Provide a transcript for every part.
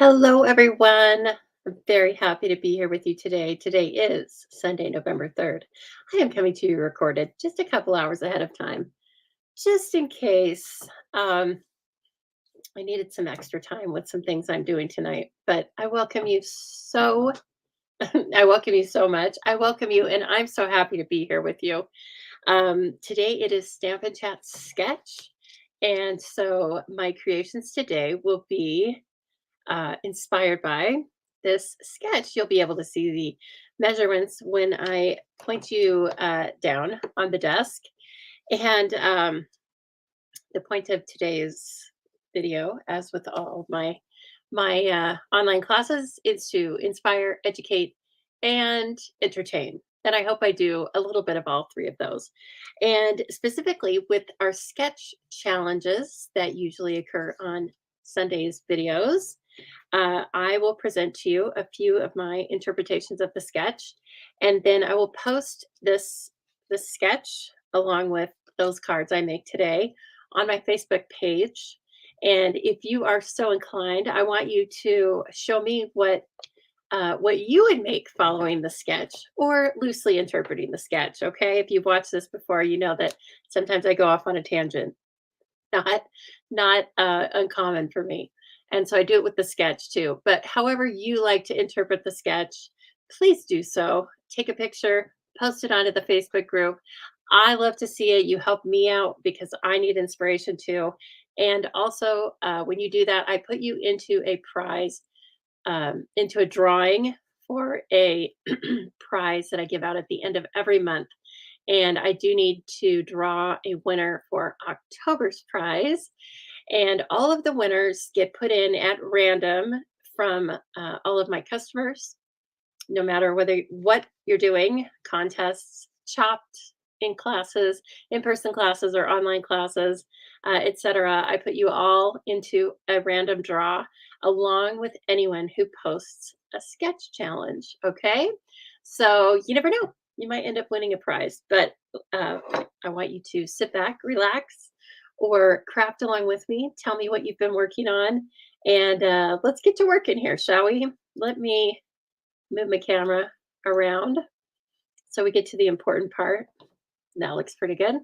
Hello, everyone. I'm very happy to be here with you today. Today is Sunday, November 3rd. I am coming to you recorded just a couple hours ahead of time, just in case I needed some extra time with some things I'm doing tonight. But I welcome you so, I welcome you so much. I welcome you, and I'm so happy to be here with you. Today it is Stamp and Chat Sketch. And so my creations today will be inspired by this sketch. You'll be able to see the measurements when I point you down on the desk. And the point of today's video, as with all my online classes, is to inspire, educate, and entertain. And I hope I do a little bit of all three of those. And specifically with our sketch challenges that usually occur on Sunday's videos, I will present to you a few of my interpretations of the sketch, and then I will post this sketch along with those cards I make today on my Facebook page. And if you are so inclined, I want you to show me what you would make following the sketch or loosely interpreting the sketch. Okay, if you've watched this before, you know that sometimes I go off on a tangent. Not uncommon for me. And so I do it with the sketch too. But however you like to interpret the sketch, please do so. Take a picture, post it onto the Facebook group. I love to see it. You help me out because I need inspiration too. And also, when you do that, I put you into a prize, into a drawing for a prize that I give out at the end of every month. And I do need to draw a winner for October's prize. And all of the winners get put in at random from all of my customers, no matter whether what you're doing, contests, chopped in classes, in-person classes or online classes, etc. I put you all into a random draw along with anyone who posts a sketch challenge. Okay. So you never know. You might end up winning a prize, but I want you to sit back, relax, or craft along with me. Tell me what you've been working on, and let's get to work in here, shall we? Let me move my camera around so we get to the important part. That looks pretty good.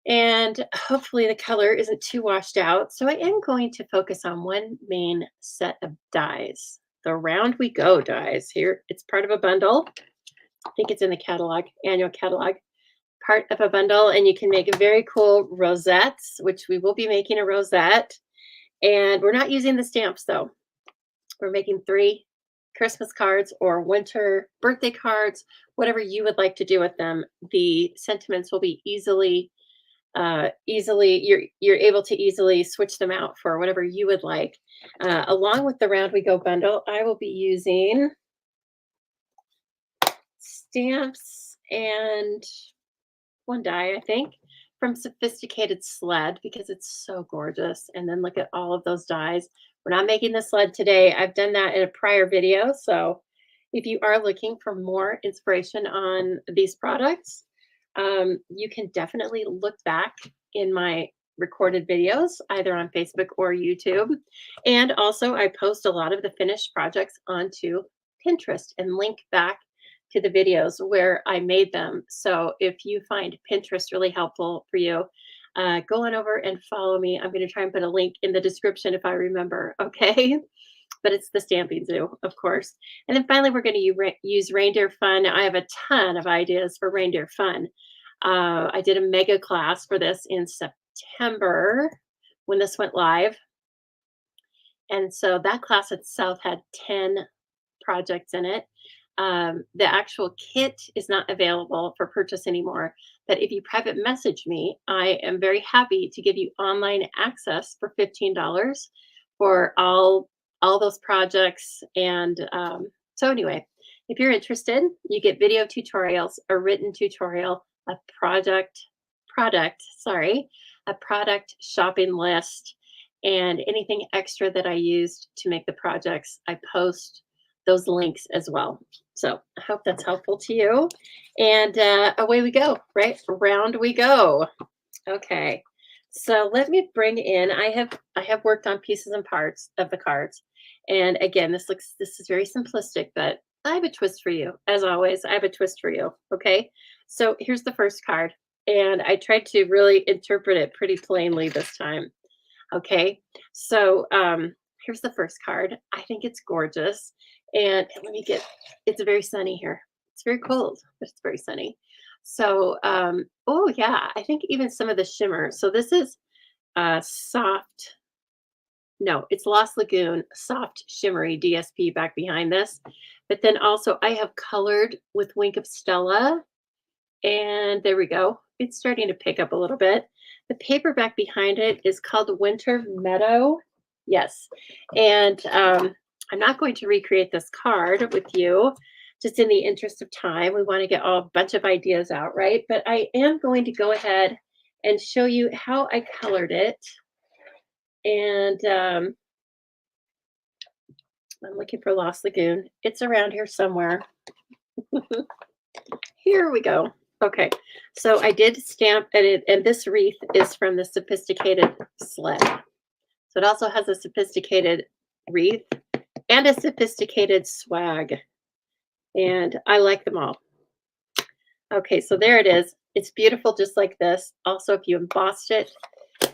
And hopefully the color isn't too washed out. So I am going to focus on one main set of dies. The Round We Go dies. Here, it's part of a bundle. I think it's in the catalog, annual catalog, part of a bundle, and you can make very cool rosettes, which we will be making a rosette. And we're not using the stamps though. We're making 3 Christmas cards or winter birthday cards, whatever you would like to do with them. The sentiments will be easily you're able to easily switch them out for whatever you would like. Along with the Round We Go bundle, I will be using stamps and one die, I think, from Sophisticated Sled because it's so gorgeous. And then look at all of those dies. We're not making the sled today. I've done that in a prior video. So if you are looking for more inspiration on these products, you can definitely look back in my recorded videos, either on Facebook or YouTube. And also I post a lot of the finished projects onto Pinterest and link back to the videos where I made them. So if you find Pinterest really helpful for you, go on over and follow me. I'm going to try and put a link in the description if I remember. Okay. But it's the Stamping Zoo, of course. And then finally, we're going to use reindeer fun. I have a ton of ideas for reindeer fun. I did a mega class for this in September when this went live. And so that class itself had 10 projects in it. The actual kit is not available for purchase anymore, but if you private message me, I am very happy to give you online access for $15 for all those projects. And so anyway, if you're interested, you get video tutorials, a written tutorial, a product shopping list, and anything extra that I used to make the projects. I post those links as well. So I hope that's helpful to you. And away we go, right? Round we go. Okay. So let me bring in, I have worked on pieces and parts of the cards. And again, this is very simplistic, but I have a twist for you. As always, I have a twist for you. Okay. So here's the first card. And I tried to really interpret it pretty plainly this time. Okay. So here's the first card. I think it's gorgeous. And let me get, it's very sunny here. It's very cold, but it's very sunny. So oh yeah, I think even some of the shimmer. So this is soft, no, it's Lost Lagoon, soft shimmery DSP back behind this. But then also I have colored with Wink of Stella. And there we go. It's starting to pick up a little bit. The paperback behind it is called Winter Meadow. Yes. And I'm not going to recreate this card with you, just in the interest of time. We want to get a bunch of ideas out, right? But I am going to go ahead and show you how I colored it. And I'm looking for Lost Lagoon. It's around here somewhere. Here we go. Okay, so I did stamp, and this wreath is from the Sophisticated Sled. So it also has a sophisticated wreath and a sophisticated swag, and I like them all. Okay, so there it is. It's beautiful just like this. Also, if you embossed it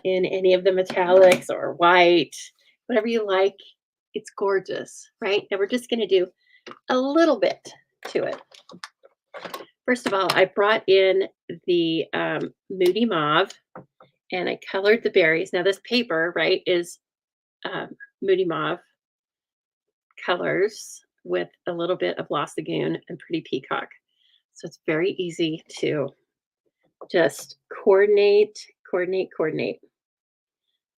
in any of the metallics or white, whatever you like, it's gorgeous, right? And we're just going to do a little bit to it. First of all, I brought in the Moody Mauve and I colored the berries. Now this paper, right, is Moody Mauve colors with a little bit of Lost Lagoon and Pretty Peacock. So it's very easy to just coordinate, coordinate, coordinate.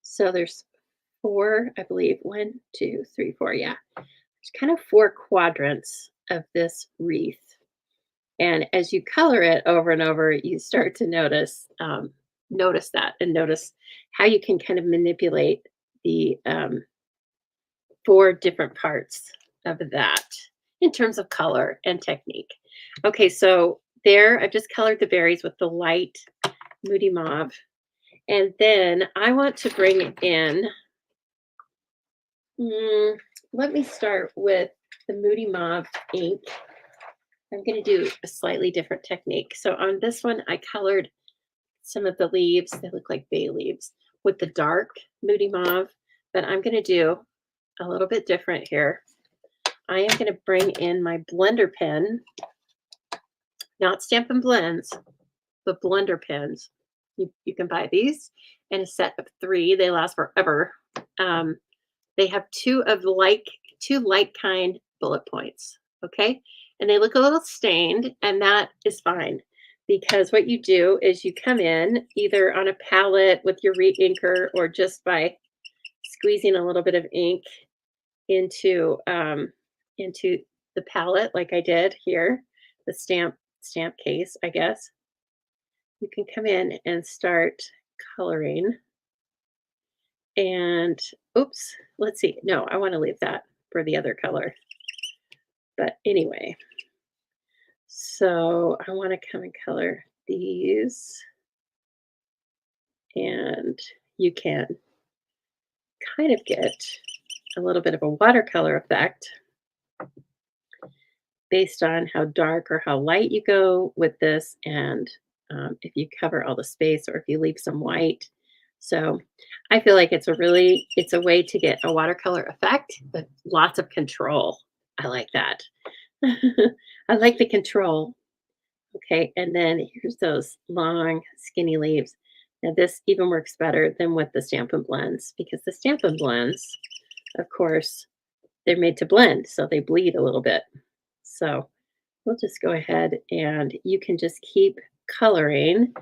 So there's four, I believe, 1, 2, 3, 4. Yeah, there's kind of 4 quadrants of this wreath. And as you color it over and over, you start to notice that, and notice how you can kind of manipulate the 4 different parts of that in terms of color and technique. Okay, so there I've just colored the berries with the light Moody Mauve. And then I want to bring in, let me start with the Moody Mauve ink. I'm going to do a slightly different technique. So on this one, I colored some of the leaves. They look like bay leaves with the dark Moody Mauve, but I'm going to do a little bit different here. I am going to bring in my blender pen, not Stampin' Blends, but blender pens. You can buy these in a set of 3. They last forever. They have two light kind bullet points. Okay. And they look a little stained, and that is fine, because what you do is you come in either on a palette with your re-inker or just by squeezing a little bit of ink into the palette, like I did here, the stamp case, I guess. You can come in and start coloring. And oops, let's see. No, I want to leave that for the other color. But anyway, so I want to come and color these. And you can kind of get a little bit of a watercolor effect based on how dark or how light you go with this, and if you cover all the space or if you leave some white. So I feel like it's a way to get a watercolor effect, but lots of control. I like that. I like the control. Okay, and then here's those long, skinny leaves. Now this even works better than with the Stampin' Blends, because the Stampin' Blends, of course, they're made to blend, so they bleed a little bit. So we'll just go ahead and you can just keep coloring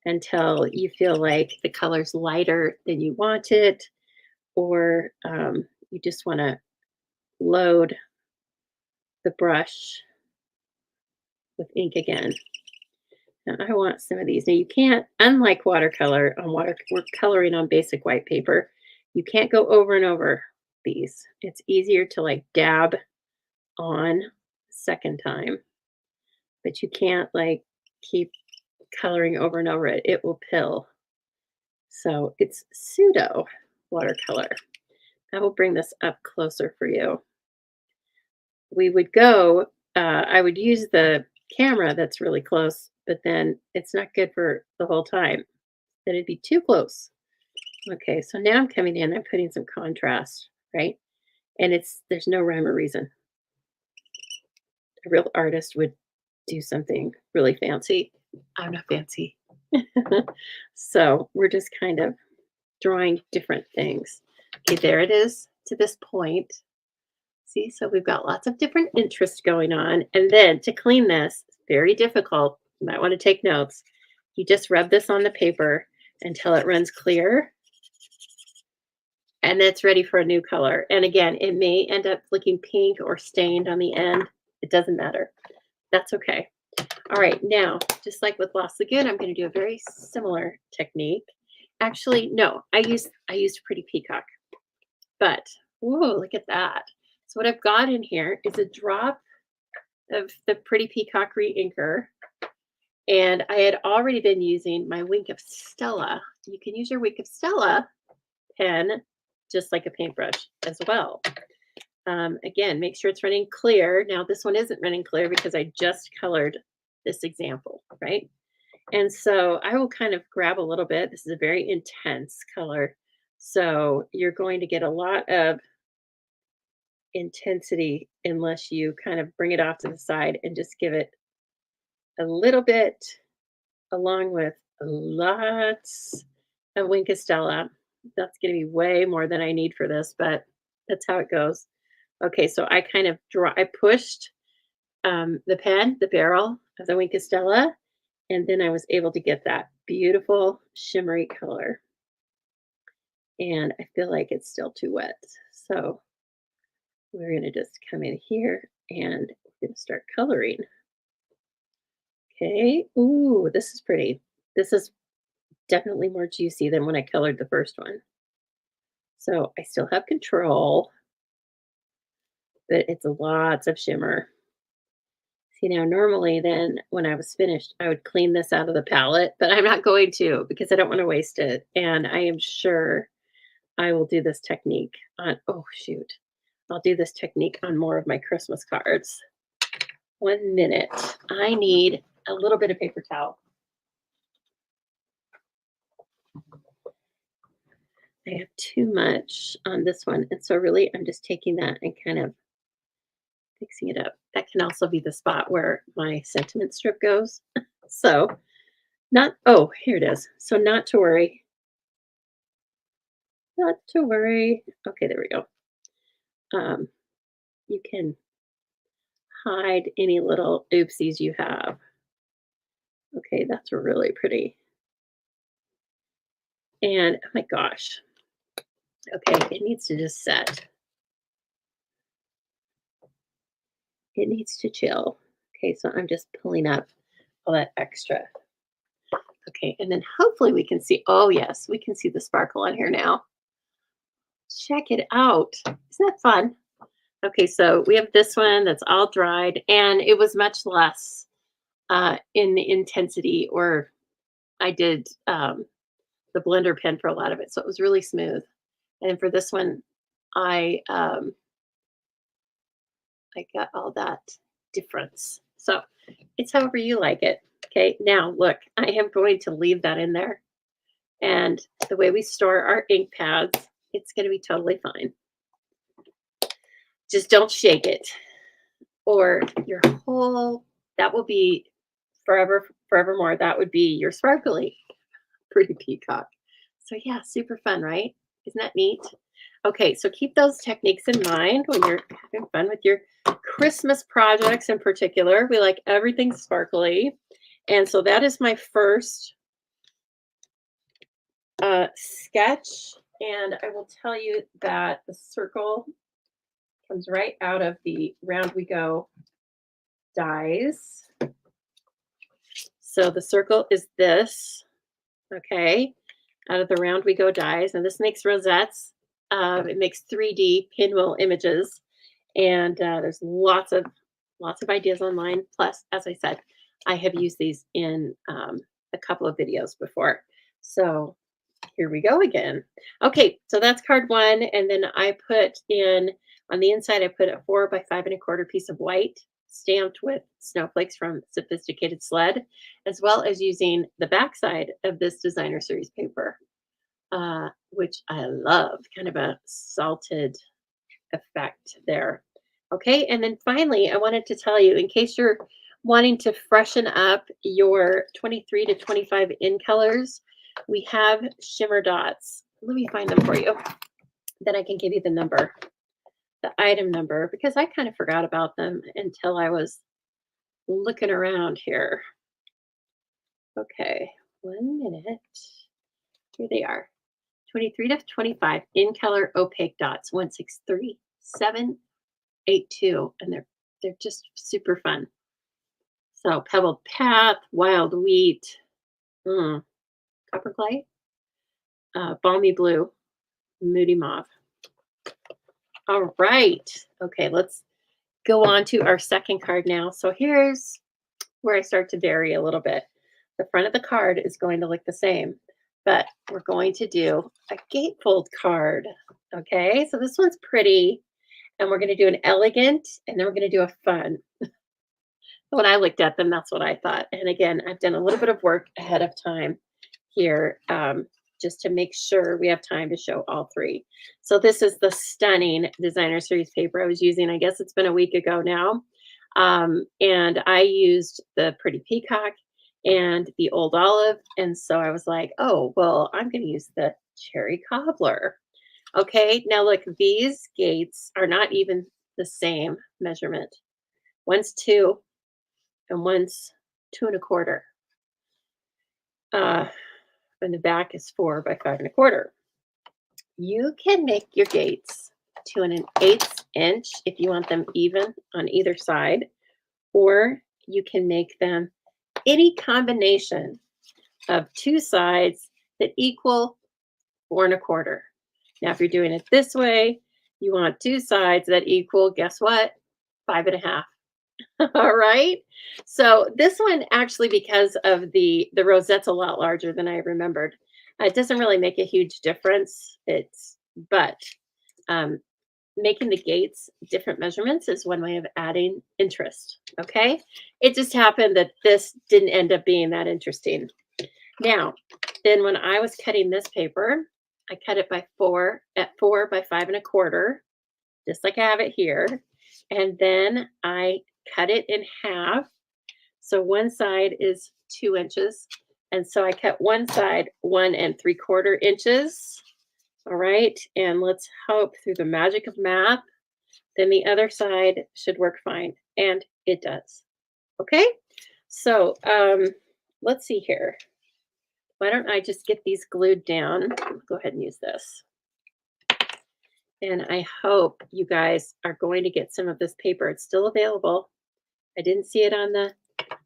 until you feel like the color's lighter than you want it, or you just want to load the brush with ink again. Now I want some of these. Now you can't, unlike watercolor, we're coloring on basic white paper. You can't go over and over these. It's easier to like dab on second time, but you can't like keep coloring over and over it. It will pill. So it's pseudo watercolor. I will bring this up closer for you. We would go, I would use the camera that's really close, but then it's not good for the whole time. Then it'd be too close. Okay, so now I'm coming in, I'm putting some contrast, right? And there's no rhyme or reason. A real artist would do something really fancy. I'm not fancy. So we're just kind of drawing different things. Okay, there it is to this point. See, so we've got lots of different interests going on. And then to clean this, it's very difficult. You might want to take notes. You just rub this on the paper until it runs clear. And it's ready for a new color. And again, it may end up looking pink or stained on the end. It doesn't matter. That's okay. All right, now, just like with Lost Lagoon, I'm going to do a very similar technique. Actually, no, I used Pretty Peacock. But, whoa, look at that. So what I've got in here is a drop of the Pretty Peacock re-inker. And I had already been using my Wink of Stella. You can use your Wink of Stella pen just like a paintbrush as well. Again, make sure it's running clear. Now, this one isn't running clear because I just colored this example, right? And so I will kind of grab a little bit. This is a very intense color. So you're going to get a lot of intensity unless you kind of bring it off to the side and just give it a little bit along with lots of Wink of Stella. That's going to be way more than I need for this, but that's how it goes. Okay, so I kind of I pushed the pen, the barrel of the Wink of Stella, and then I was able to get that beautiful shimmery color. And I feel like it's still too wet. So we're going to just come in here and we're going to start coloring. Okay. Ooh, this is pretty. This is definitely more juicy than when I colored the first one. So I still have control, but it's lots of shimmer. See, now normally then when I was finished, I would clean this out of the palette, but I'm not going to because I don't want to waste it. And I am sure I will do this technique on, oh shoot, I'll do this technique on more of my Christmas cards. 1 minute. I need a little bit of paper towel. I have too much on this one. And so really I'm just taking that and kind of fixing it up. That can also be the spot where my sentiment strip goes. So oh, here it is. So not to worry. Not to worry. Okay, there we go. You can hide any little oopsies you have. Okay, that's really pretty. And oh my gosh. Okay, it needs to just set. It needs to chill. Okay, so I'm just pulling up all that extra. Okay, and then hopefully we can see, oh yes, we can see the sparkle on here now. Check it out. Isn't that fun? Okay, so we have this one that's all dried, and it was much less in the intensity, or I did the blender pen for a lot of it, so it was really smooth. And for this one, I got all that difference. So it's however you like it. Okay, now look, I am going to leave that in there. And the way we store our ink pads, it's going to be totally fine. Just don't shake it, or your whole, that will be forevermore. That would be your sparkly Pretty Peacock. So yeah, super fun, right? Isn't that neat? Okay, so keep those techniques in mind when you're having fun with your Christmas projects in particular. We like everything sparkly. And so that is my first sketch. And I will tell you that the circle comes right out of the Round We Go dies. So the circle is this, okay, out of the Round We Go dies. And this makes rosettes. It makes 3D pinwheel images. And there's lots of ideas online. Plus, as I said, I have used these in a couple of videos before. So Here we go again. Okay, so that's card one. And then I put in, on the inside, I put a 4 by 5 1/4 piece of white stamped with snowflakes from Sophisticated Sled, as well as using the backside of this designer series paper, which I love, kind of a salted effect there. Okay, and then finally, I wanted to tell you, in case you're wanting to freshen up your 23 to 25 in colors, we have shimmer dots. Let me find them for you. Then I can give you the number, the item number, because I kind of forgot about them until I was looking around here. Okay, 1 minute. Here they are. 23 to 25 in color opaque dots, 163782, and they're just super fun. So pebbled path, wild wheat, copper clay, balmy blue, moody mauve. All right. Okay, let's go on to our second card now. So here's where I start to vary a little bit. The front of the card is going to look the same, but we're going to do a gatefold card. Okay, so this one's pretty, and we're going to do an elegant, and then we're going to do a fun. When I looked at them, that's what I thought. And again, I've done a little bit of work ahead of time here, just to make sure we have time to show all three. So this is the stunning designer series paper I was using. I guess it's been a week ago now. And I used the pretty peacock and the old olive. And so I was like, oh, well, I'm going to use the cherry cobbler. Okay, now look, these gates are not even the same measurement. One's 2 and one's 2 1/4. And the back is 4 by 5 1/4. You can make your gates 2 1/8 inch if you want them even on either side, or you can make them any combination of 2 sides that equal 4 1/4. Now, if you're doing it this way, you want 2 sides that equal, guess what? 5 1/2. All right. So this one actually, because of the rosette's a lot larger than I remembered. It doesn't really make a huge difference. But making the gates different measurements is one way of adding interest. Okay. It just happened that this didn't end up being that interesting. Now, then when I was cutting this paper, I cut it by 4 by 5 1/4, just like I have it here. And then I cut it in half. So one side is 2 inches. And so I cut one side 1 3/4 inches. All right. And let's hope through the magic of math, then the other side should work fine. And it does. Okay. So let's see here. Why don't I just get these glued down? Go ahead and use this. And I hope you guys are going to get some of this paper. It's still available. I didn't see it on the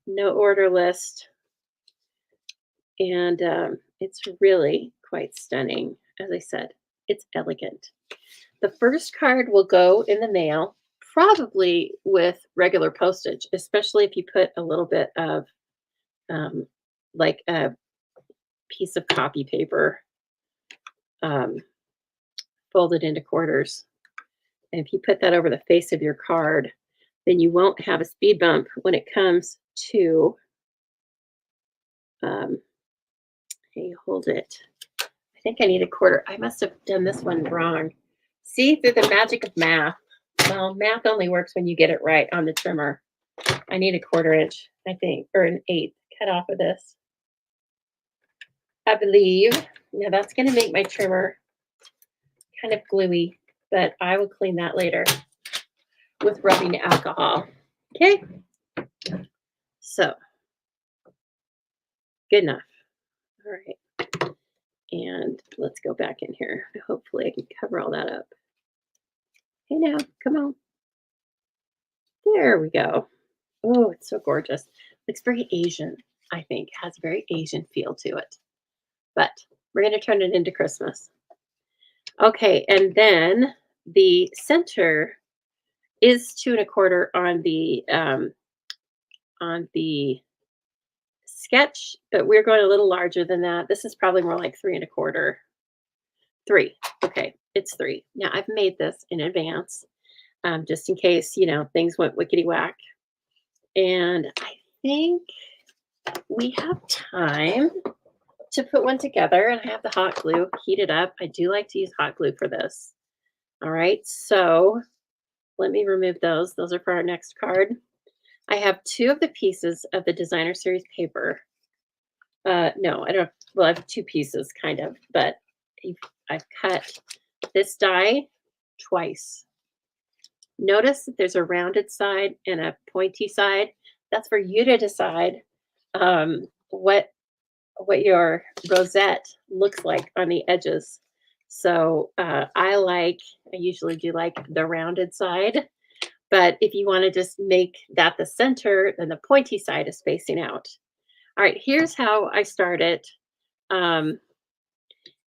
no order list. And it's really quite stunning. As I said, it's elegant. The first card will go in the mail, probably with regular postage, especially if you put a little bit of like a piece of copy paper folded into quarters. And if you put that over the face of your card, then you won't have a speed bump when it comes to, hey, hold it. I think I need a quarter. I must have done this one wrong. See, through the magic of math. Well, math only works when you get it right on the trimmer. I need a 1/4 inch, I think, or an 1/8 cut off of this, I believe. Now that's going to make my trimmer kind of gluey, but I will clean that later with rubbing alcohol. Okay. So, good enough. All right. And let's go back in here. Hopefully I can cover all that up. Hey now, come on. There we go. Oh, it's so gorgeous. Looks very Asian, I think. Has a very Asian feel to it. But we're going to turn it into Christmas. Okay, and then the center is 2 1/4 on the sketch, but we're going a little larger than that. This is probably more like 3 1/4. 3. Okay, it's 3. Now I've made this in advance, just in case, you know, things went wickety whack. And I think we have time to put one together, and I have the hot glue heated up. I do like to use hot glue for this. All right, so let me remove those. Those are for our next card. I have 2 of the pieces of the designer series paper. No, I don't. Well, I have 2 pieces, kind of, but I've cut this die twice. Notice that there's a rounded side and a pointy side. That's for you to decide what your rosette looks like on the edges. So I usually do like the rounded side, but if you want to just make that the center, then the pointy side is facing out. All right, here's how I started. And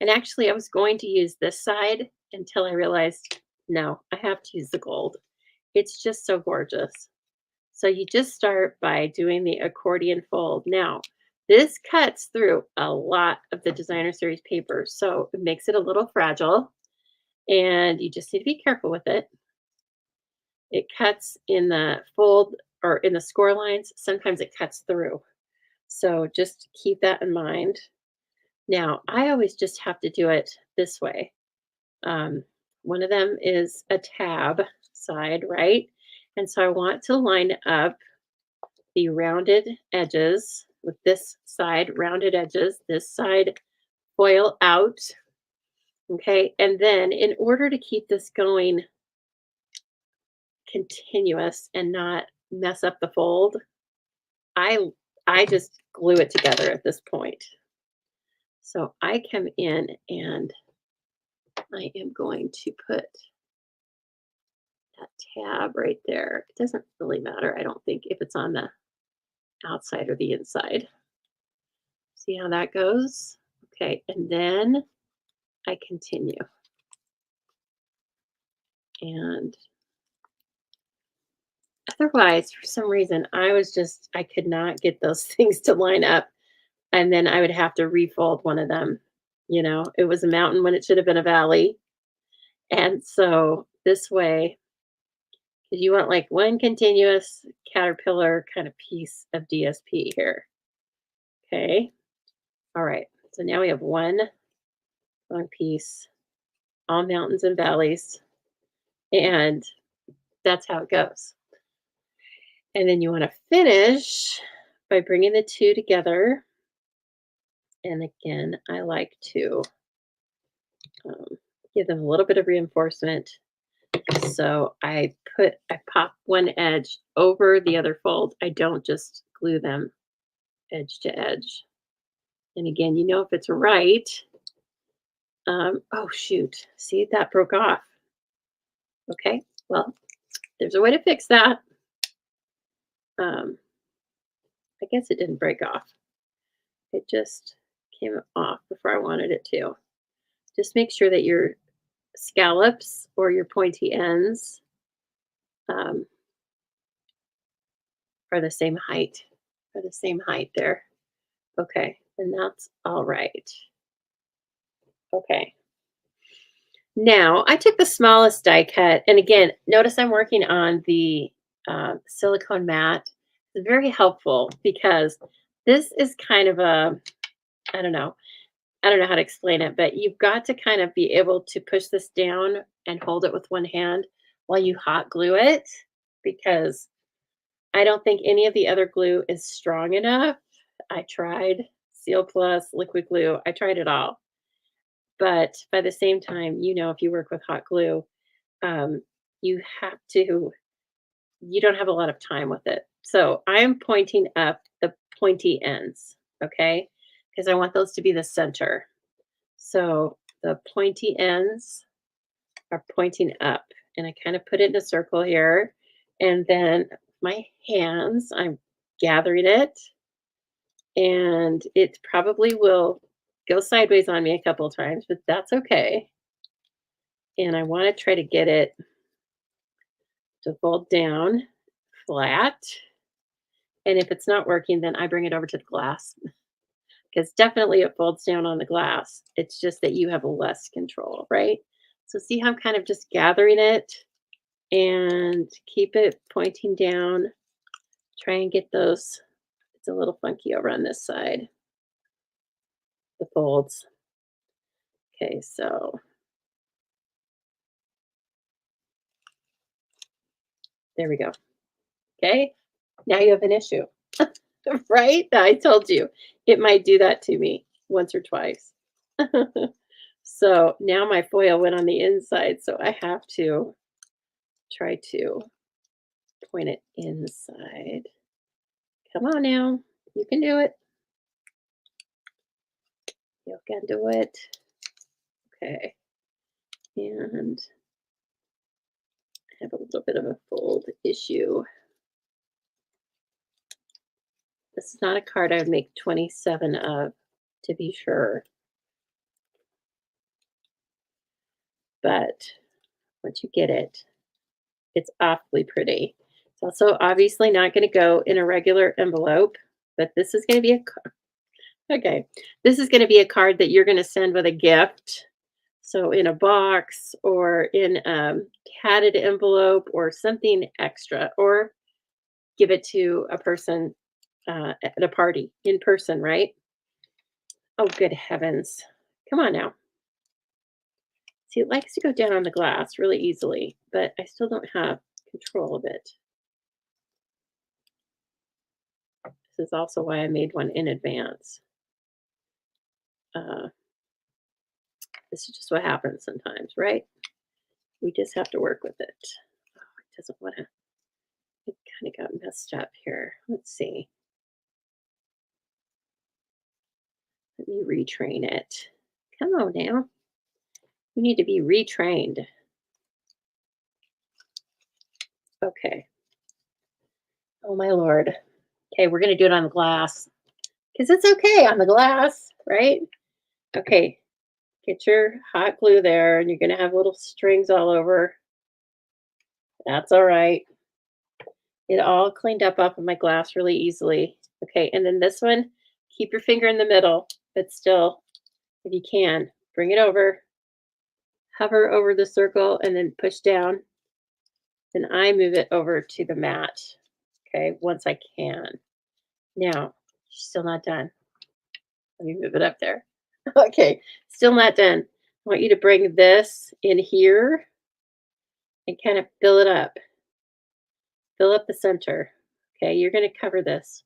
actually, I was going to use this side until I realized, no, I have to use the gold. It's just so gorgeous. So you just start by doing the accordion fold. Now, this cuts through a lot of the designer series paper, so it makes it a little fragile, and you just need to be careful with it. It cuts in the fold or in the score lines. Sometimes it cuts through. So just keep that in mind. Now, I always just have to do it this way. One of them is a tab side, right? And so I want to line up the rounded edges with this side, rounded edges, this side foil out. Okay, and then in order to keep this going continuous and not mess up the fold, I I just glue it together at this point. So I come in and I am going to put that tab right there. It doesn't really matter, I don't think, if it's on the outside or the inside. See how that goes? Okay, and then I continue. And otherwise, for some reason, I could not get those things to line up. And then I would have to refold one of them. You know, it was a mountain when it should have been a valley. And so this way, because you want like one continuous caterpillar kind of piece of DSP here. Okay. All right. So now we have one long piece, all mountains and valleys. And that's how it goes. And then you want to finish by bringing the 2 together. And again, I like to give them a little bit of reinforcement. So I pop one edge over the other fold. I don't just glue them edge to edge. And again, you know if it's right. Oh, shoot. See, that broke off. Okay, well, there's a way to fix that. I guess it didn't break off. It just came off before I wanted it to. Just make sure that your scallops or your pointy ends are the same height. Are the same height there. Okay, and that's all right. Okay. Now I took the smallest die cut, and again, notice I'm working on the silicone mat. It's very helpful because this is kind of a, I don't know, I don't know how to explain it, but you've got to kind of be able to push this down and hold it with one hand while you hot glue it, because I don't think any of the other glue is strong enough. I tried Seal Plus, liquid glue, I tried it all. But by the same time, you know, if you work with hot glue, um, you have to, you don't have a lot of time with it. So I'm pointing up the pointy ends, okay? Because I want those to be the center. So the pointy ends are pointing up, and I kind of put it in a circle here. And then my hands, I'm gathering it, and it probably will go sideways on me a couple of times, but that's okay. And I want to try to get it to fold down flat. And if it's not working, then I bring it over to the glass because definitely it folds down on the glass. It's just that you have less control, right? So see how I'm kind of just gathering it and keep it pointing down. Try and get those. It's a little funky over on this side, the folds. Okay, so there we go. Okay, now you have an issue, right? I told you it might do that to me once or twice. So now my foil went on the inside, so I have to try to point it inside. Come on now, you can do it. You can do it. Okay, and I have a little bit of a fold issue. This is not a card I would make 27 of, to be sure. But once you get it, it's awfully pretty. It's also obviously not going to go in a regular envelope, but this is going to be okay. This is going to be a card that you're going to send with a gift. So in a box or in a padded envelope or something extra, or give it to a person at a party in person, right? Oh, good heavens. Come on now. See, it likes to go down on the glass really easily, but I still don't have control of it. This is also why I made one in advance. This is just what happens sometimes, right? We just have to work with it. Oh, it doesn't want to. It kind of got messed up here. Let's see. Let me retrain it. Come on now. You need to be retrained. Okay. Oh my Lord. Okay, we're going to do it on the glass because it's okay on the glass, right? Okay, get your hot glue there and you're going to have little strings all over. That's all right. It all cleaned up off of my glass really easily. Okay, and then this one, keep your finger in the middle, but still, if you can, bring it over, hover over the circle, and then push down. Then I move it over to the mat, okay, once I can. Now, still not done. Let me move it up there. Okay, still not done. I want you to bring this in here and kind of fill it up. Fill up the center. Okay, you're going to cover this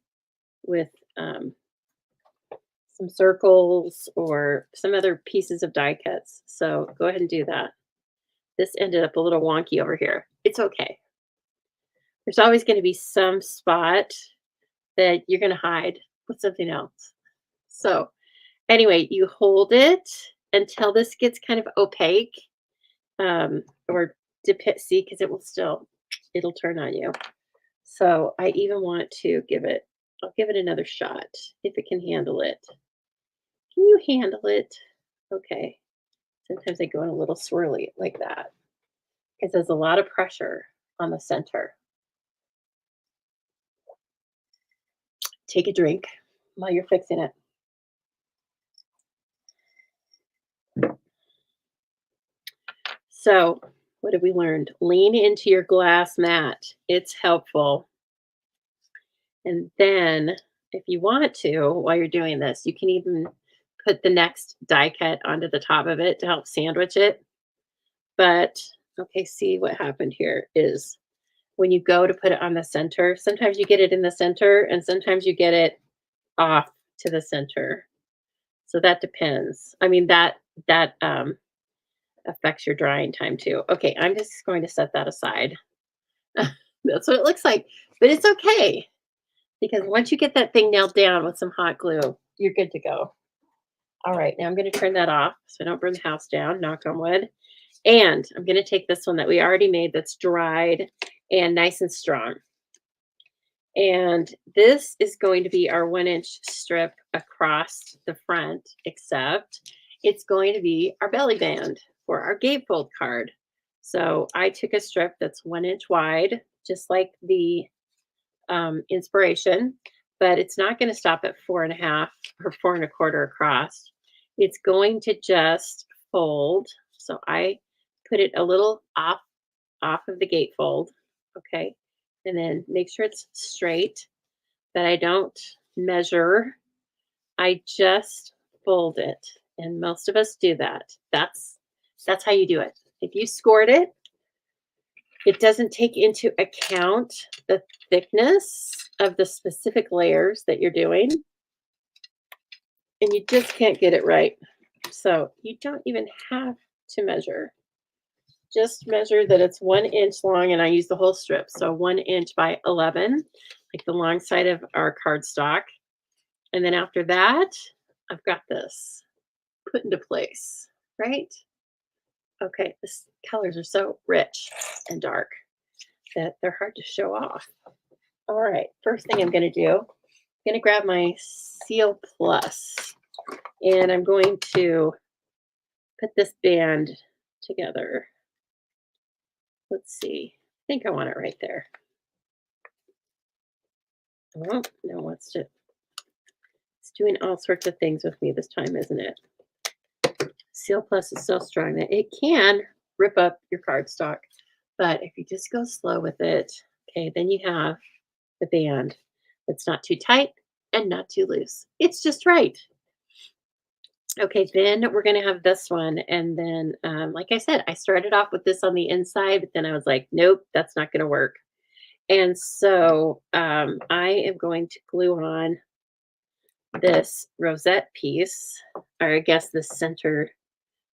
with some circles or some other pieces of die cuts. So go ahead and do that. This ended up a little wonky over here. It's okay. There's always going to be some spot that you're going to hide with something else. So anyway, you hold it until this gets kind of opaque, or see, because it will still, it'll turn on you. So I even want to I'll give it another shot if it can handle it. Can you handle it? Okay. Sometimes I go in a little swirly like that because there's a lot of pressure on the center. Take a drink while you're fixing it. So what have we learned? Lean into your glass mat. It's helpful. And then if you want to, while you're doing this, you can even put the next die cut onto the top of it to help sandwich it. But okay, see what happened here is when you go to put it on the center, sometimes you get it in the center and sometimes you get it off to the center. So that depends. I mean, that affects your drying time too. Okay, I'm just going to set that aside. That's what it looks like, but it's okay because once you get that thing nailed down with some hot glue, you're good to go. All right, now I'm going to turn that off so I don't burn the house down, knock on wood. And I'm going to take this one that we already made that's dried and nice and strong. And this is going to be our 1-inch strip across the front, except it's going to be our belly band for our gatefold card. So I took a strip that's 1 inch wide, just like the inspiration, but it's not going to stop at 4.5 or 4 1/4 across. It's going to just fold. So I put it a little off of the gatefold, okay? And then make sure it's straight, that I don't measure. I just fold it. And most of us do that. That's how you do it. If you scored it, it doesn't take into account the thickness of the specific layers that you're doing, and you just can't get it right. So you don't even have to measure. Just measure that it's 1 inch long, and I use the whole strip. So 1 inch by 11, like the long side of our cardstock. And then after that, I've got this put into place, right? Okay, the colors are so rich and dark that they're hard to show off. All right, first thing I'm going to do, I'm going to grab my Seal Plus, and I'm going to put this band together. Let's see. I think I want it right there. Oh, no, it's doing all sorts of things with me this time, isn't it? Seal Plus is so strong that it can rip up your cardstock, but if you just go slow with it, okay, then you have the band that's not too tight and not too loose. It's just right. Okay, then we're going to have this one. And then, like I said, I started off with this on the inside, but then I was like, nope, that's not going to work. And so I am going to glue on this rosette piece, or I guess the center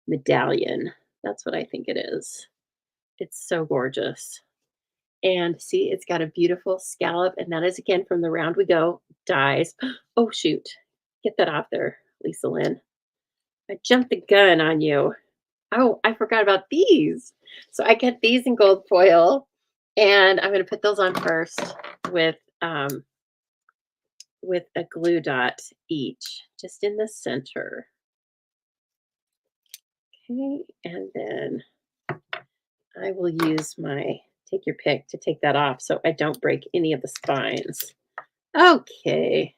medallion. That's what I think it is. It's so gorgeous. And see, it's got a beautiful scallop, and that is again from the Round We Go dies. Oh shoot, get that off there, Lisa Lynn. I jumped the gun on you. Oh, I forgot about these. So I get these in gold foil, and I'm going to put those on first with a glue dot each, just in the center. Okay, and then I will use my take your pick to take that off so I don't break any of the spines. Okay,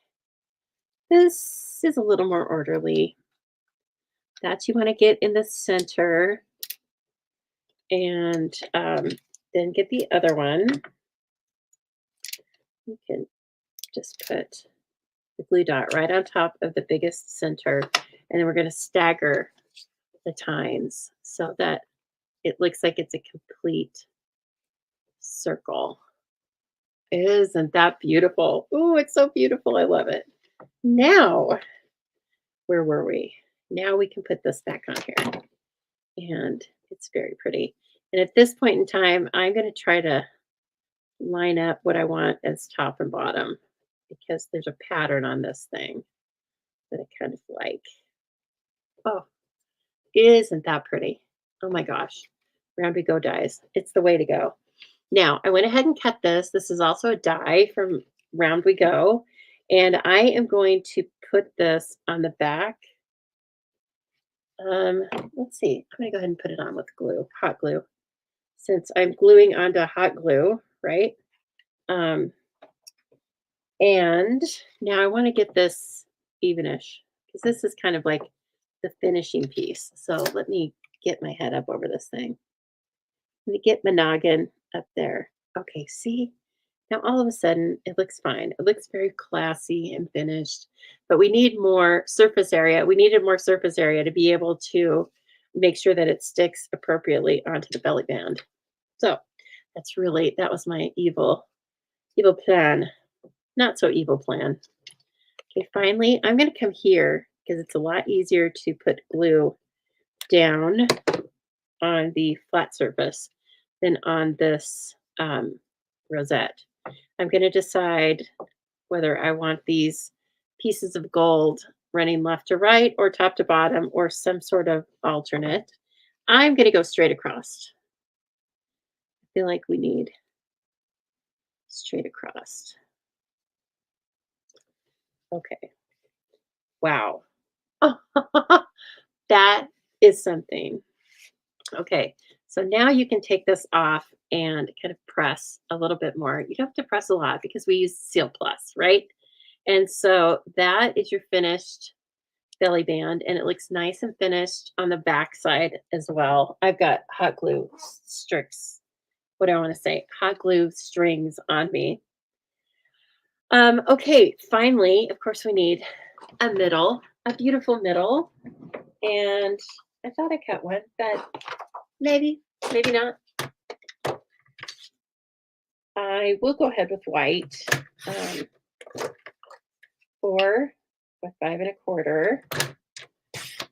this is a little more orderly. That you want to get in the center, and then get the other one. You can just put the glue dot right on top of the biggest center, and then we're going to stagger the tines so that it looks like it's a complete circle. Isn't that beautiful? Oh, it's so beautiful. I love it. Now, where were we? Now we can put this back on here. And it's very pretty. And at this point in time, I'm going to try to line up what I want as top and bottom, because there's a pattern on this thing that I kind of like. Oh, isn't that pretty? Oh my gosh. Round We Go dies. It's the way to go. Now, I went ahead and cut this. This is also a die from Round We Go. And I am going to put this on the back. Let's see. I'm going to go ahead and put it on with glue, hot glue, since I'm gluing onto hot glue, right? And now I want to get this evenish, because this is kind of like the finishing piece. So let me get my head up over this thing. Let me get my noggin up there. Okay, see? Now all of a sudden it looks fine. It looks very classy and finished, but we need more surface area. We needed more surface area to be able to make sure that it sticks appropriately onto the belly band. So that was my evil plan. Not so evil plan. Okay, finally, I'm going to come here because it's a lot easier to put glue down on the flat surface than on this rosette. I'm going to decide whether I want these pieces of gold running left to right or top to bottom or some sort of alternate. I'm going to go straight across. I feel like we need straight across. Okay. Wow. That is something. Okay. So now you can take this off and kind of press a little bit more. You don't have to press a lot because we use Seal Plus, right? And so that is your finished belly band, and it looks nice and finished on the back side as well. I've got hot glue strings. What do I want to say? Hot glue strings on me. Okay, finally, of course, we need a middle, a beautiful middle. And I thought I cut one, but maybe, maybe not. I will go ahead with white. 4 by 5 1/4.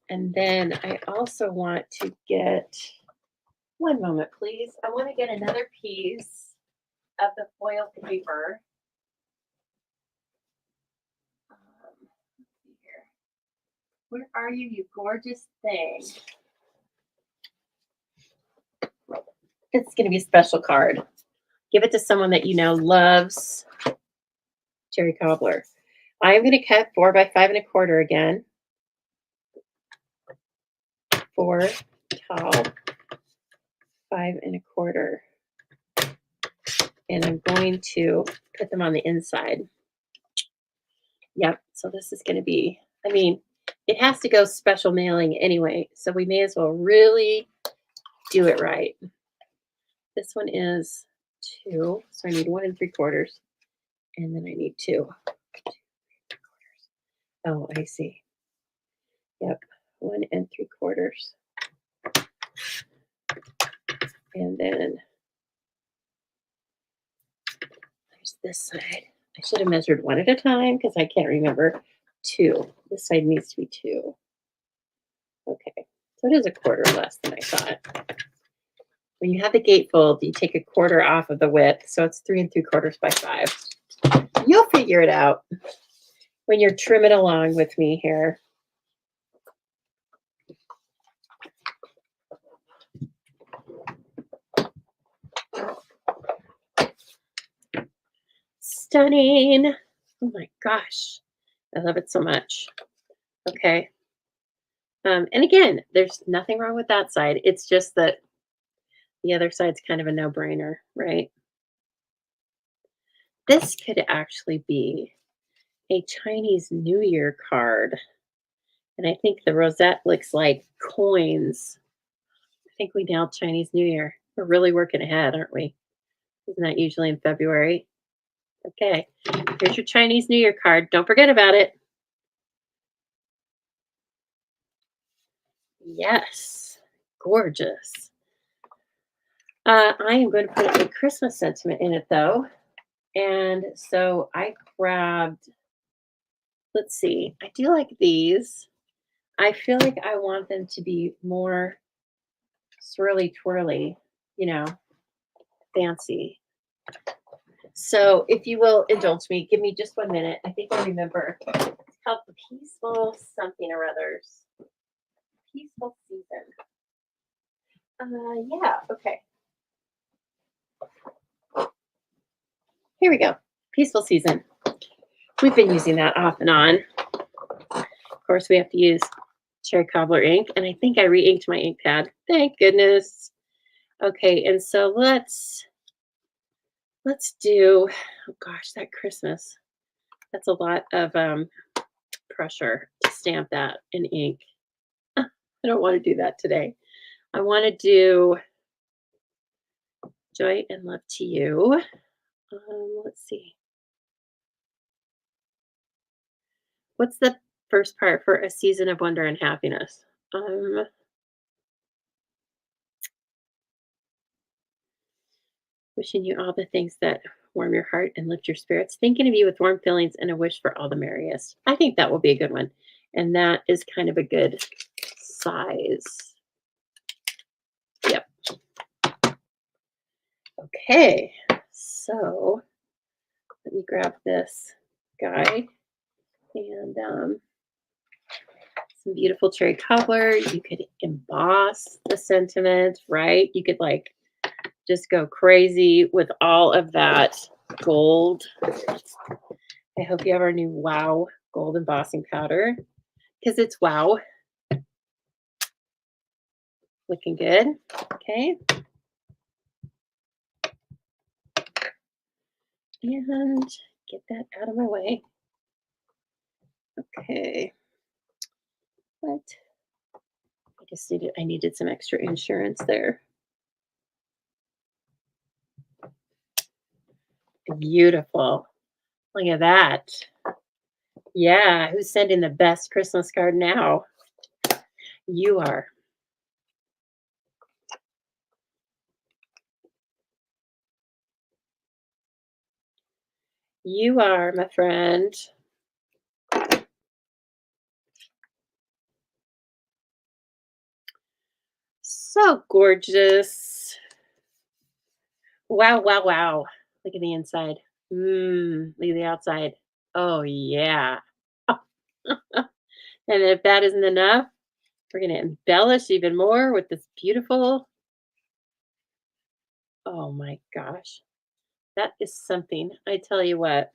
And then I also want to get, one moment, please. I want to get another piece of the foil paper. Let's see here. Where are you, you gorgeous thing? It's going to be a special card. Give it to someone that you know loves cherry cobbler. I'm going to cut 4 by 5 1/4 again. 4 tall, 5 1/4. And I'm going to put them on the inside. Yep, so this is going to be, I mean, it has to go special mailing anyway, so we may as well really do it right. This one is 2, so I need 1 3/4, and then I need 2. Oh, I see. Yep, 1 3/4. And then there's this side. I should have measured 1 at a time because I can't remember. 2. This side needs to be 2. Okay, so it is 1/4 less than I thought. When you have the gatefold, you take 1/4 off of the width, so it's 3 3/4 by 5. You'll figure it out when you're trimming along with me here. Stunning. Oh my gosh. I love it so much. Okay. And again, there's nothing wrong with that side. It's just that the other side's kind of a no-brainer, right? This could actually be a Chinese New Year card. And I think the rosette looks like coins. I think we nailed Chinese New Year. We're really working ahead, aren't we? Isn't that usually in February? Okay, here's your Chinese New Year card. Don't forget about it. Yes, gorgeous. I am going to put a Christmas sentiment in it, though. And so I grabbed, let's see, I do like these. I feel like I want them to be more swirly twirly, you know, fancy. So if you will indulge me, give me just 1 minute. I think I remember. It's called the Peaceful Something or Others. Peaceful Season. Yeah, okay. Here we go. Peaceful Season. We've been using that off and on. Of course, we have to use cherry cobbler ink, and I think I re-inked my ink pad. Thank goodness. Okay, and so let's do, oh gosh, that Christmas. That's a lot of pressure to stamp that in ink. I don't want to do that today. I want to do Joy and Love to You. Let's see. What's the first part for A Season of Wonder and Happiness? Wishing you all the things that warm your heart and lift your spirits. Thinking of you with warm feelings and a wish for all the merriest. I think that will be a good one. And that is kind of a good size. Yep. Okay. So let me grab this guy and some beautiful cherry cobbler. You could emboss the sentiment, right? You could like just go crazy with all of that gold. I hope you have our new Wow gold embossing powder because it's wow. Looking good. Okay. And get that out of my way. Okay. What? I needed some extra insurance there. Beautiful. Look at that. Yeah, who's sending the best Christmas card now? You are. You are, my friend. So gorgeous. Wow, wow, wow. Look at the inside. Look at the outside. Oh, yeah. And if that isn't enough, we're going to embellish even more with this beautiful. Oh my gosh. That is something. I tell you what.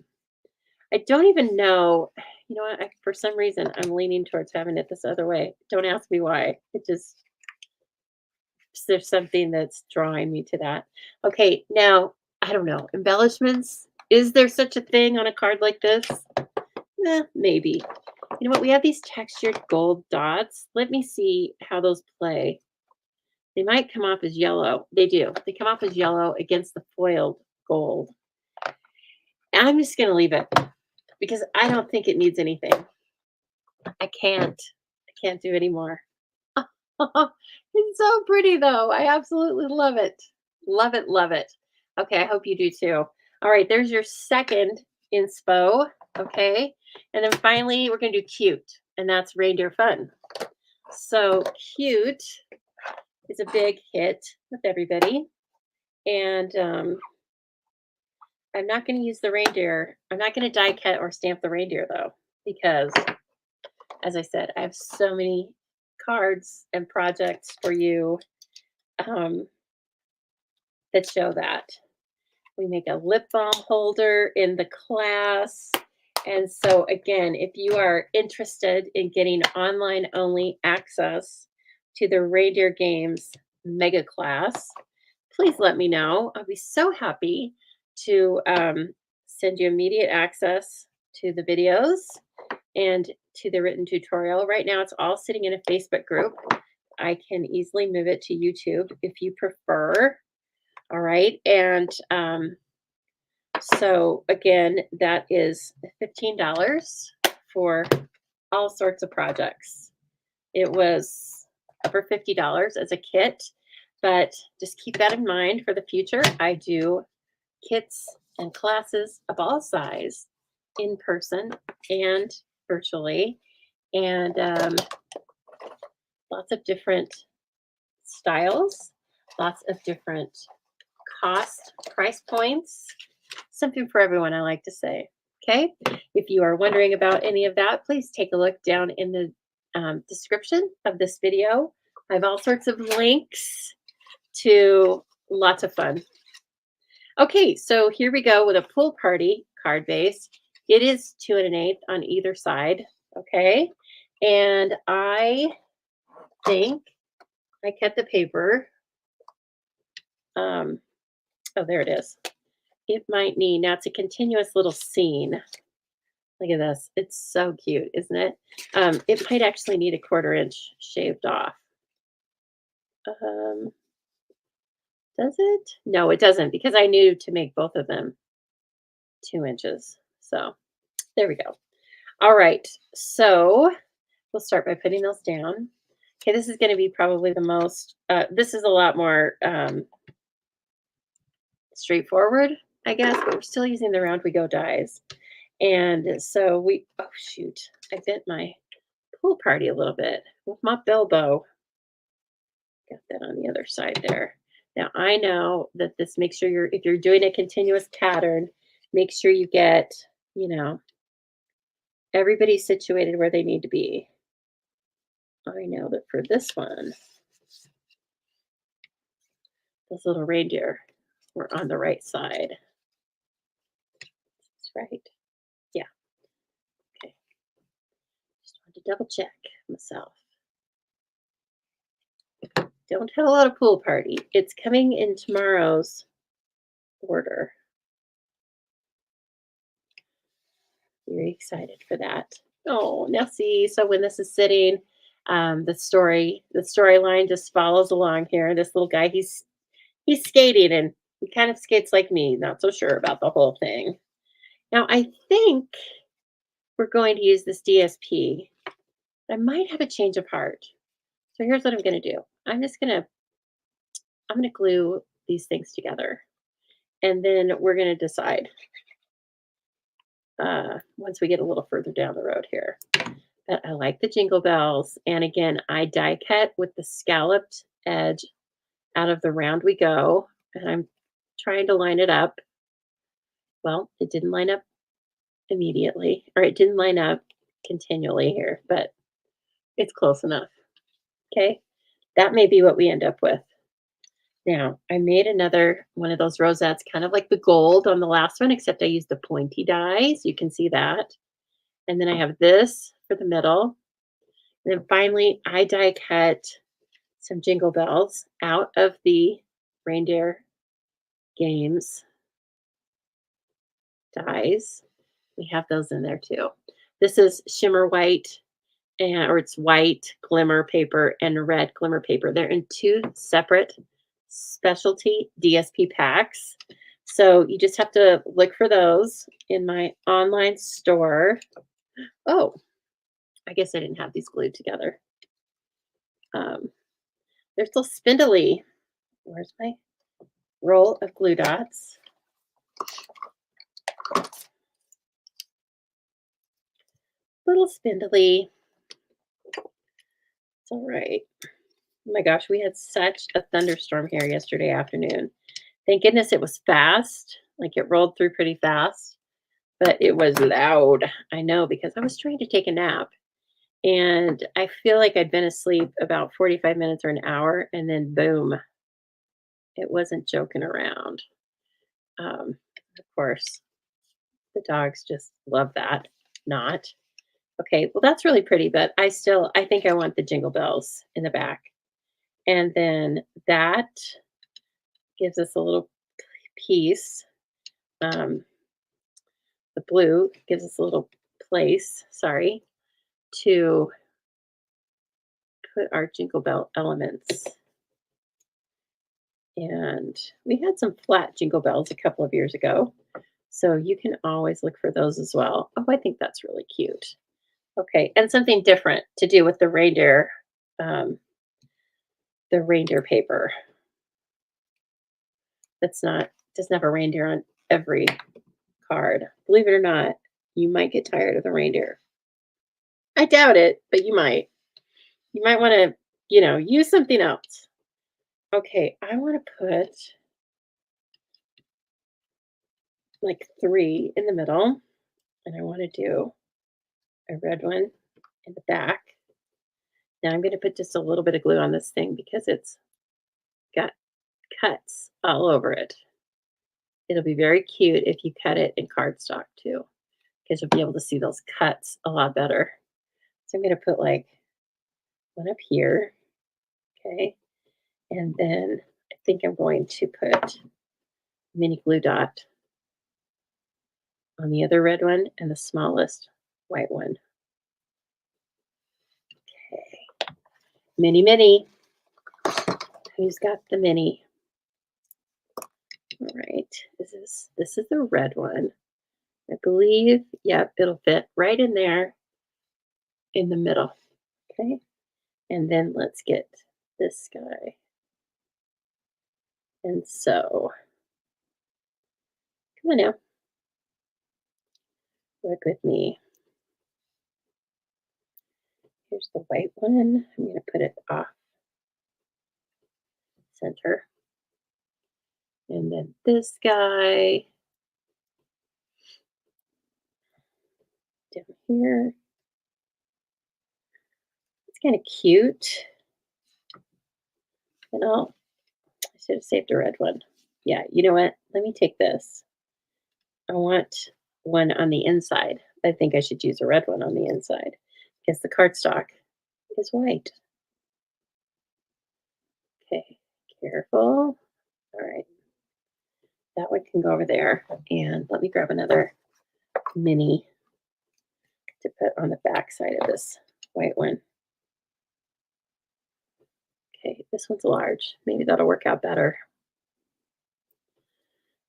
I don't even know. You know what? For some reason, I'm leaning towards having it this other way. Don't ask me why. It just, there's something that's drawing me to that. Okay, now, I don't know. Embellishments. Is there such a thing on a card like this? Maybe. You know what? We have these textured gold dots. Let me see how those play. They might come off as yellow. They do. They come off as yellow against the foiled gold. I'm just going to leave it because I don't think it needs anything. I can't do anymore. It's so pretty though. I absolutely love it. Love it, love it. Okay, I hope you do too. All right, there's your second inspo. Okay. And then finally, we're going to do cute, and that's reindeer fun. So cute is a big hit with everybody. And I'm not going to use the reindeer. I'm not going to die cut or stamp the reindeer though, because as I said, I have so many cards and projects for you that show that. We make a lip balm holder in the class. And so again, if you are interested in getting online only access to the Reindeer Games mega class, please let me know. I'll be so happy to send you immediate access to the videos and to the written tutorial. Right now, it's all sitting in a Facebook group. I can easily move it to YouTube if you prefer. All right. And so again, that is $15 for all sorts of projects. It was over $50 as a kit, but just keep that in mind for the future. I do kits and classes of all size in person and virtually, and lots of different styles, lots of different price points, something for everyone, I like to say. Okay. If you are wondering about any of that, please take a look down in the description of this video. I have all sorts of links to lots of fun. Okay, so here we go with a pool party card base. It is 2 1/8 on either side. Okay. And I think I cut the paper. Oh, there it is. It might need, now it's a continuous little scene. Look at this. It's so cute, isn't it? It might actually need a 1/4 inch shaved off. Does it? No, it doesn't, because I knew to make both of them 2 inches. So there we go. All right. So we'll start by putting those down. Okay, this is going to be probably the most, this is a lot more straightforward, I guess, but we're still using the Round We Go dies. And so oh shoot, I bent my pool party a little bit with my Bilbo. Got that on the other side there. Now I know that this, make sure if you're doing a continuous pattern, make sure you get, everybody situated where they need to be. I know that for this one, those little reindeer were on the right side. That's right. Yeah. Okay. Just wanted to double check myself. Don't have a lot of pool party. It's coming in tomorrow's order. Very excited for that. Oh, now see, so when this is sitting, the storyline just follows along here. This little guy, he's skating and he kind of skates like me, not so sure about the whole thing. Now I think we're going to use this DSP. I might have a change of heart. So here's what I'm gonna do. I'm gonna glue these things together. And then we're gonna decide once we get a little further down the road here. But I like the jingle bells. And again, I die cut with the scalloped edge out of the round we go. And I'm trying to line it up. Well, it didn't line up immediately, or it didn't line up continually here, but it's close enough. Okay. That may be what we end up with. Now, I made another one of those rosettes, kind of like the gold on the last one, except I used the pointy dies. You can see that. And then I have this for the middle. And then finally, I die cut some jingle bells out of the reindeer games dies. We have those in there too. This is shimmer white, or it's white glimmer paper and red glimmer paper. They're in two separate specialty DSP packs. So you just have to look for those in my online store. Oh, I guess I didn't have these glued together. They're still spindly. Where's my roll of glue dots? Little spindly. It's all right. Oh my gosh, we had such a thunderstorm here yesterday afternoon. Thank goodness it was fast. Like it rolled through pretty fast, but it was loud. I know, because I was trying to take a nap and I feel like I'd been asleep about 45 minutes or an hour, and then boom, it wasn't joking around. Of course, the dogs just love that. Not. Okay, well, that's really pretty, but I think I want the jingle bells in the back. And then that gives us a little piece. The blue gives us a little place, sorry, to put our jingle bell elements. And we had some flat jingle bells a couple of years ago, so you can always look for those as well. Oh, I think that's really cute. Okay, and something different to do with the reindeer paper. Doesn't have a reindeer on every card. Believe it or not, you might get tired of the reindeer. I doubt it, but you might. You might want to, use something else. Okay, I want to put like 3 in the middle, and I want to do a red one in the back. Now I'm going to put just a little bit of glue on this thing because it's got cuts all over it. It'll be very cute if you cut it in cardstock too, because you'll be able to see those cuts a lot better. So I'm going to put like one up here. Okay. And then I think I'm going to put a mini glue dot on the other red one and the smallest white one. Okay. Mini, mini. Who's got the mini? All right. This is the red one. I believe, yep, it'll fit right in there in the middle. Okay. And then let's get this guy. And so, come on now. Work with me. Here's the white one. I'm going to put it off center. And then this guy down here. It's kind of cute. And I should have saved a red one. Yeah, you know what? Let me take this. I want one on the inside. I think I should use a red one on the inside because the cardstock is white. Okay, careful. All right. That one can go over there. And let me grab another mini to put on the back side of this white one. Okay, this one's large. Maybe that'll work out better.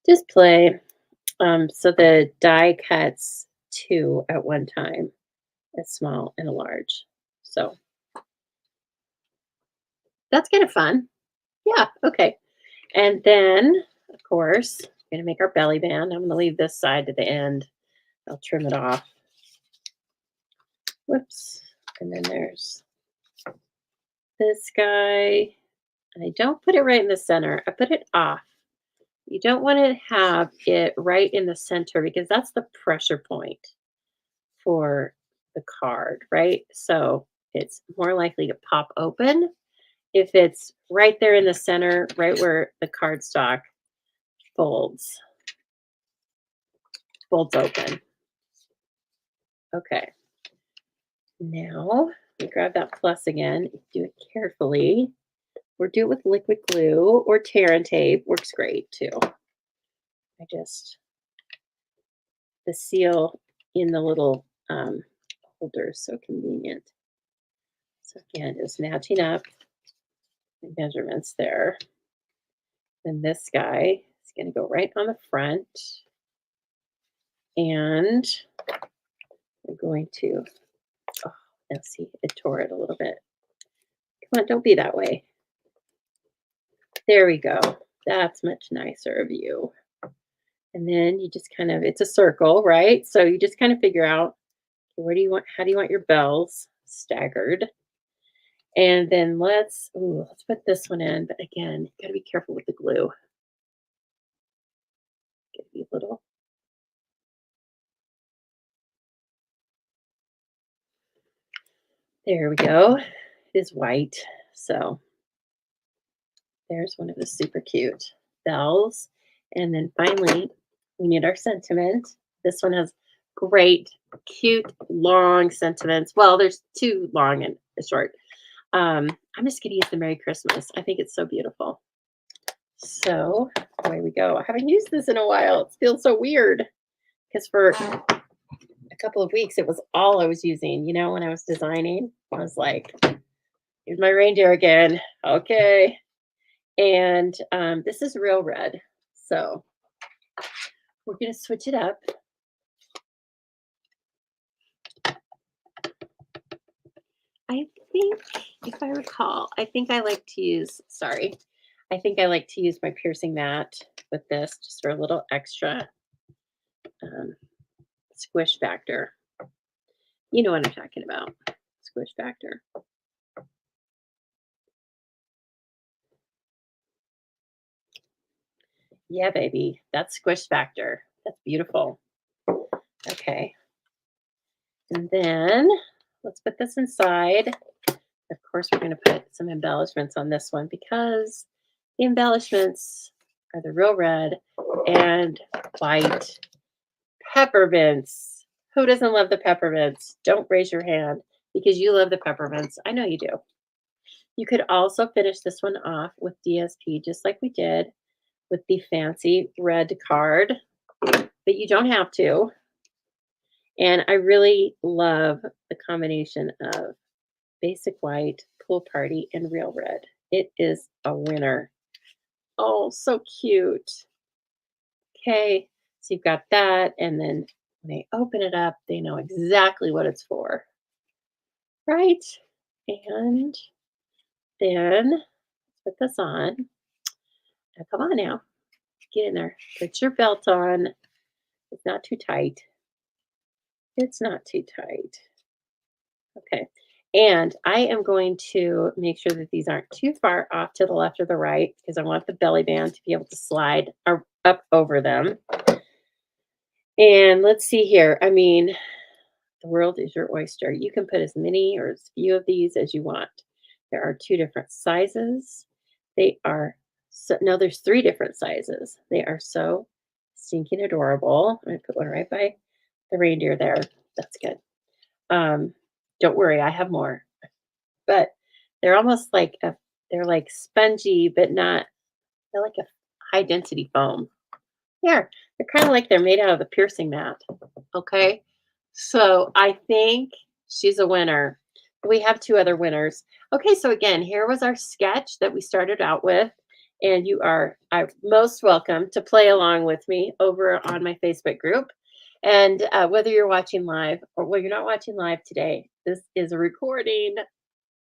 Just play. So the die cuts 2 at one time, a small and a large. So that's kind of fun. Yeah, okay. And then, of course, we're going to make our belly band. I'm going to leave this side to the end. I'll trim it off. Whoops. And then there's this guy. And I don't put it right in the center. I put it off. You don't want to have it right in the center because that's the pressure point for the card, right? So it's more likely to pop open if it's right there in the center, right where the cardstock folds open. Okay. Now we grab that plus again, do it carefully, or do it with liquid glue or tear and tape, works great too. The seal in the little holder is so convenient. So again, just matching up the measurements there. Then this guy is going to go right on the front. And we're going to, oh, let's see, it tore it a little bit. Come on, don't be that way. There we go. That's much nicer of you. And then you just kind of, it's a circle, right? So you just kind of figure out, where do you want, how do you want your bells staggered? And then let's put this one in. But again, you gotta be careful with the glue. Get a little. There we go. It is white. So there's one of the super cute bells. And then finally, we need our sentiment. This one has great, cute, long sentiments. Well, there's 2 long and a short. I'm just going to use the Merry Christmas. I think it's so beautiful. So away we go. I haven't used this in a while. It feels so weird because for a couple of weeks, it was all I was using. You know, when I was designing, I was like, here's my reindeer again. Okay. And this is real red. So we're going to switch it up. I think, if I recall, I think I like to use my piercing mat with this just for a little extra squish factor. You know what I'm talking about, squish factor. Yeah, baby, that's squish factor. That's beautiful. Okay. And then let's put this inside. Of course, we're going to put some embellishments on this one because the embellishments are the real red and white peppermints. Who doesn't love the peppermints? Don't raise your hand because you love the peppermints. I know you do. You could also finish this one off with DSP just like we did with the fancy red card, but you don't have to. And I really love the combination of basic white, pool party, and real red. It is a winner. Oh, so cute. Okay, so you've got that, and then when they open it up, they know exactly what it's for, right? And then put this on. Now, come on now, get in there. Put your belt on. It's not too tight. It's not too tight. Okay. And I am going to make sure that these aren't too far off to the left or the right because I want the belly band to be able to slide up over them. And let's see here. I mean, the world is your oyster. You can put as many or as few of these as you want. There are 2 different sizes. There's 3 different sizes. They are so stinking adorable. I'm going to put one right by the reindeer there. That's good. Don't worry, I have more. But they're almost like they're like spongy, but not, they're like a high density foam. Yeah, they're kind of like they're made out of the piercing mat. Okay. So I think she's a winner. We have two other winners. Okay, so again, here was our sketch that we started out with. And you are most welcome to play along with me over on my Facebook group. And whether you're watching live or well, you're not watching live today, this is a recording.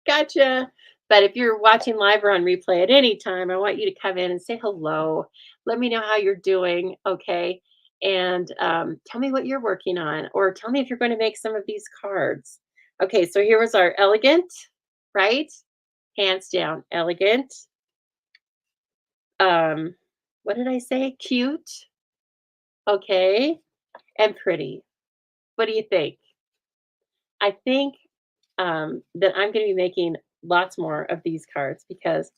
Gotcha. But if you're watching live or on replay at any time, I want you to come in and say hello. Let me know how you're doing. Okay. And tell me what you're working on, or tell me if you're going to make some of these cards. Okay. So here was our elegant, right? Hands down, elegant. Um, what did I say? Cute. Okay. And pretty. What do you think? I think that I'm going to be making lots more of these cards because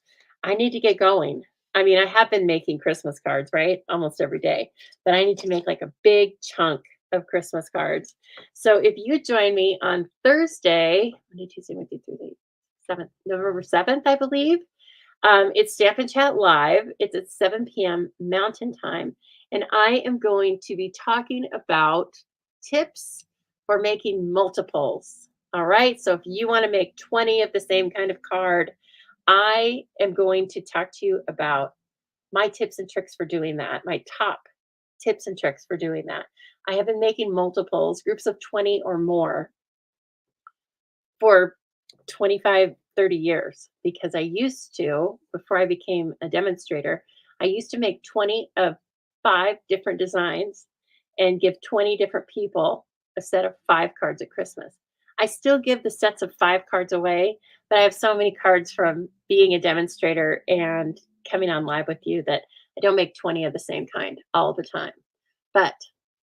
I need to get going. I mean, I have been making Christmas cards, right? Almost every day, but I need to make like a big chunk of Christmas cards. So if you join me on Thursday, Monday, Tuesday, Wednesday, Thursday, 7th, November 7th, I believe, it's Stamp and Chat Live. It's at 7 p.m. Mountain Time. And I am going to be talking about tips for making multiples. All right. So if you want to make 20 of the same kind of card, I am going to talk to you about my tips and tricks for doing that, my top tips and tricks for doing that. I have been making multiples, groups of 20 or more, for 25, 30 years because I used to, before I became a demonstrator, I used to make 20 of 5 different designs and give 20 different people a set of 5 cards at Christmas. I still give the sets of 5 cards away, but I have so many cards from being a demonstrator and coming on live with you that I don't make 20 of the same kind all the time. But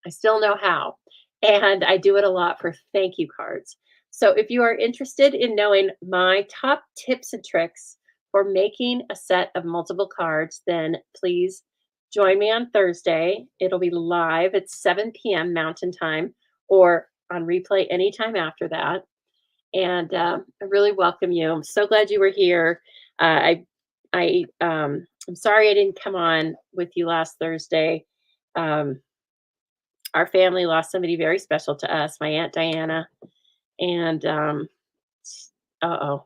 I still know how. And I do it a lot for thank you cards. So if you are interested in knowing my top tips and tricks for making a set of multiple cards, then please join me on Thursday. It'll be live at 7 p.m. Mountain Time or on replay anytime after that. And I really welcome you. I'm so glad you were here. I'm sorry I didn't come on with you last Thursday. Um, our family lost somebody very special to us, my Aunt Diana. And uh-oh.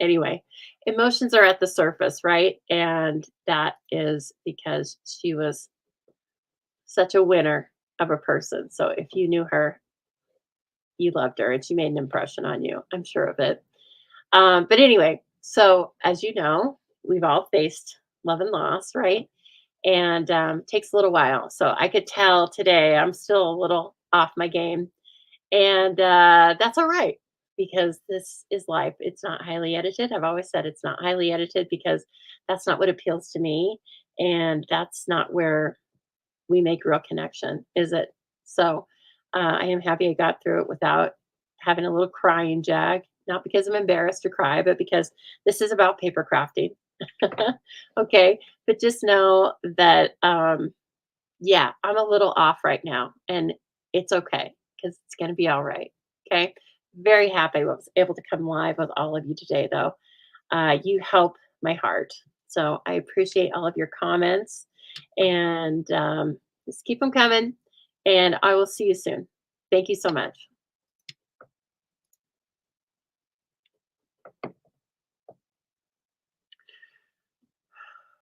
Anyway, emotions are at the surface, right? And that is because she was such a winner of a person. So if you knew her, you loved her and she made an impression on you. I'm sure of it. But anyway, so as you know, we've all faced love and loss, right? And takes a little while. So I could tell today I'm still a little off my game. And that's all right because this is life. It's not highly edited. I've always said it's not highly edited because that's not what appeals to me. And that's not where we make real connection, is it? So I am happy I got through it without having a little crying jag, not because I'm embarrassed to cry, but because this is about paper crafting. Okay. But just know that, yeah, I'm a little off right now and it's okay because it's going to be all right. Okay. Very happy I was able to come live with all of you today, though. You help my heart. So I appreciate all of your comments and just keep them coming. And I will see you soon. Thank you so much.